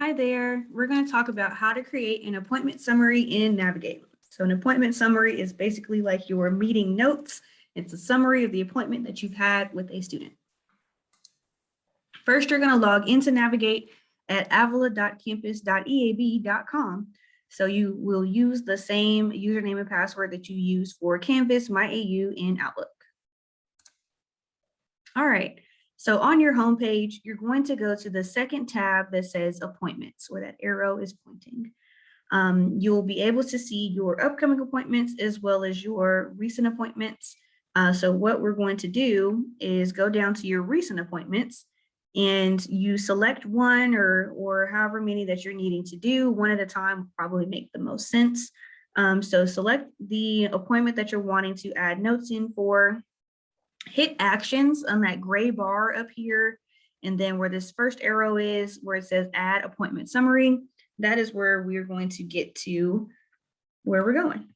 Hi there. We're going to talk about how to create an appointment summary in Navigate. So an appointment summary is basically like your meeting notes. It's a summary of the appointment that you've had with a student. First, you're going to log into Navigate at avila.campus.eab.com. So you will use the same username and password that you use for Canvas, MyAU, and Outlook. All right. So on your homepage, you're going to go to the second tab that says appointments, where that arrow is pointing. You'll be able to see your upcoming appointments as well as your recent appointments. So what we're going to do is go down to your recent appointments and you select one or however many that you're needing to do. One at a time will probably make the most sense. So select the appointment that you're wanting to add notes in for. Hit actions on that gray bar up here. And then where this first arrow is, where it says add appointment summary, that is where we're going to get to where we're going.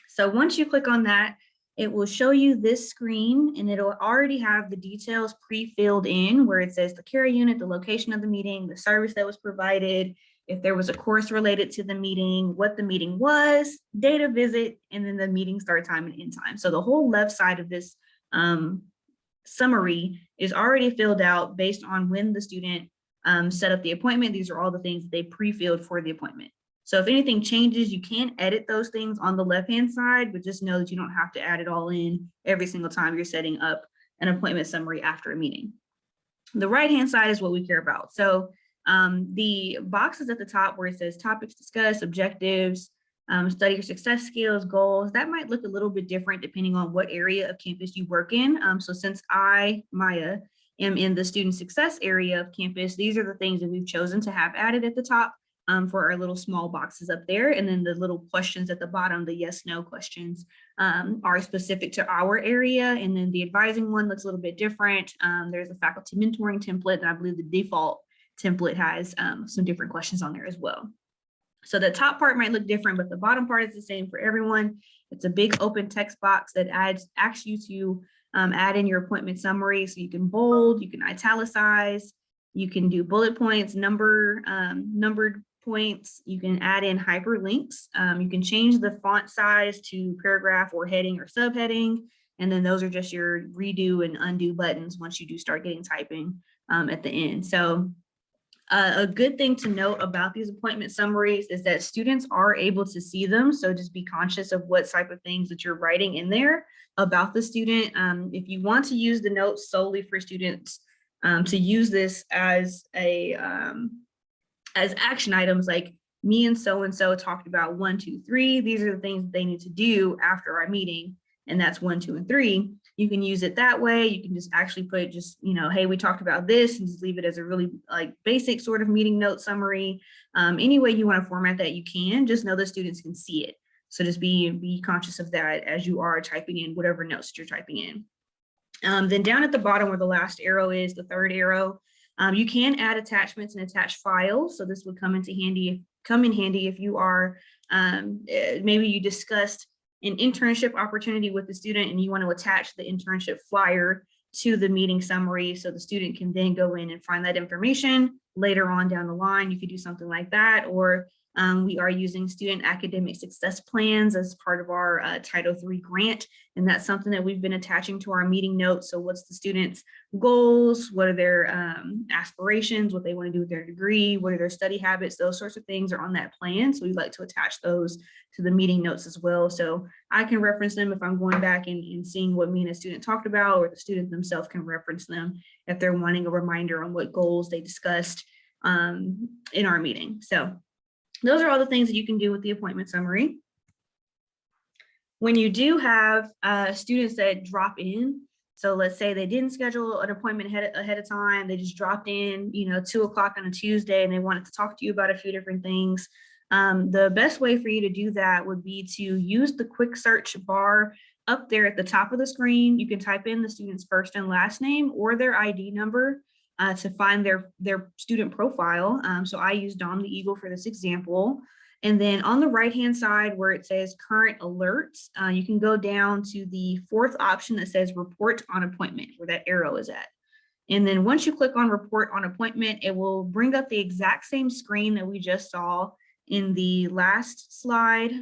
So once you click on that, it will show you this screen and it'll already have the details pre-filled in where it says the care unit, the location of the meeting, the service that was provided, if there was a course related to the meeting, what the meeting was, date of visit, and then the meeting start time and end time. So the whole left side of this summary is already filled out based on when the student set up the appointment. These are all the things that they pre-filled for the appointment. So if anything changes, you can edit those things on the left-hand side, but just know that you don't have to add it all in every single time you're setting up an appointment summary after a meeting. The right-hand side is what we care about. So the boxes at the top where it says topics discussed, objectives, study your success skills, goals, that might look a little bit different depending on what area of campus you work in. So since I, Maya, am in the student success area of campus, these are the things that we've chosen to have added at the top for our little small boxes up there. And then the little questions at the bottom, the yes, no questions are specific to our area. And then the advising one looks a little bit different. There's a faculty mentoring template, and I believe the default template has some different questions on there as well. So the top part might look different, but the bottom part is the same for everyone. It's a big open text box that asks you to add in your appointment summary. So you can bold, you can italicize, you can do bullet points, numbered points, you can add in hyperlinks. You can change the font size to paragraph or heading or subheading. And then those are just your redo and undo buttons once you do start getting typing at the end. So a good thing to note about these appointment summaries is that students are able to see them. So just be conscious of what type of things that you're writing in there about the student. If you want to use the notes solely for students to use this as action items, like me and so talked about 1, 2, 3. These are the things that they need to do after our meeting. And that's 1, 2, and 3. You can use it that way. You can just actually put just, hey, we talked about this, and just leave it as a really like basic sort of meeting note summary. Any way you want to format that, you can. Just know the students can see it. So just be conscious of that as you are typing in whatever notes you're typing in. Then down at the bottom where the last arrow is, the third arrow, you can add attachments and attach files. So this would come in handy if you are, maybe you discussed an internship opportunity with the student and you want to attach the internship flyer to the meeting summary so the student can then go in and find that information later on down the line. You could do something like that, or we are using student academic success plans as part of our Title III grant, and that's something that we've been attaching to our meeting notes. So what's the students' goals? What are their aspirations? What they want to do with their degree? What are their study habits? Those sorts of things are on that plan. So we'd like to attach those to the meeting notes as well. So I can reference them if I'm going back and seeing what me and a student talked about, or the student themselves can reference them if they're wanting a reminder on what goals they discussed in our meeting. So those are all the things that you can do with the appointment summary. When you do have students that drop in, so let's say they didn't schedule an appointment ahead of time, they just dropped in, 2 o'clock on a Tuesday, and they wanted to talk to you about a few different things. The best way for you to do that would be to use the quick search bar up there at the top of the screen. You can type in the student's first and last name or their ID number to find their student profile. So I use Dom the Eagle for this example. And then on the right-hand side where it says current alerts, you can go down to the fourth option that says report on appointment, where that arrow is at. And then once you click on report on appointment, it will bring up the exact same screen that we just saw in the last slide.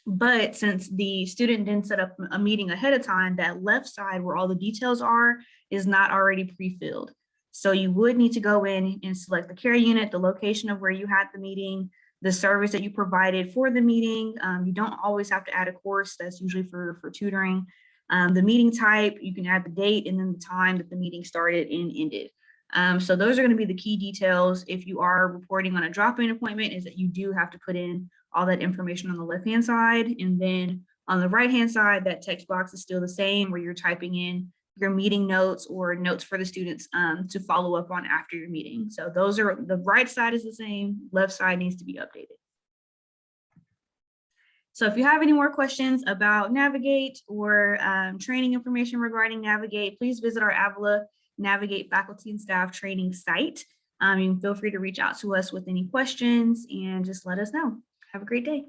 But since the student didn't set up a meeting ahead of time, that left side where all the details are is not already pre-filled. So you would need to go in and select the care unit, the location of where you had the meeting, the service that you provided for the meeting. You don't always have to add a course. That's usually for tutoring. The meeting type, you can add the date and then the time that the meeting started and ended. So those are going to be the key details. If you are reporting on a drop-in appointment, is that you do have to put in all that information on the left-hand side. And then on the right-hand side, that text box is still the same where you're typing in your meeting notes or notes for the students to follow up on after your meeting. So those are, the right side is the same, left side needs to be updated. So if you have any more questions about Navigate or training information regarding Navigate, please visit our Avila Navigate faculty and staff training site. You can feel free to reach out to us with any questions and just let us know. Have a great day.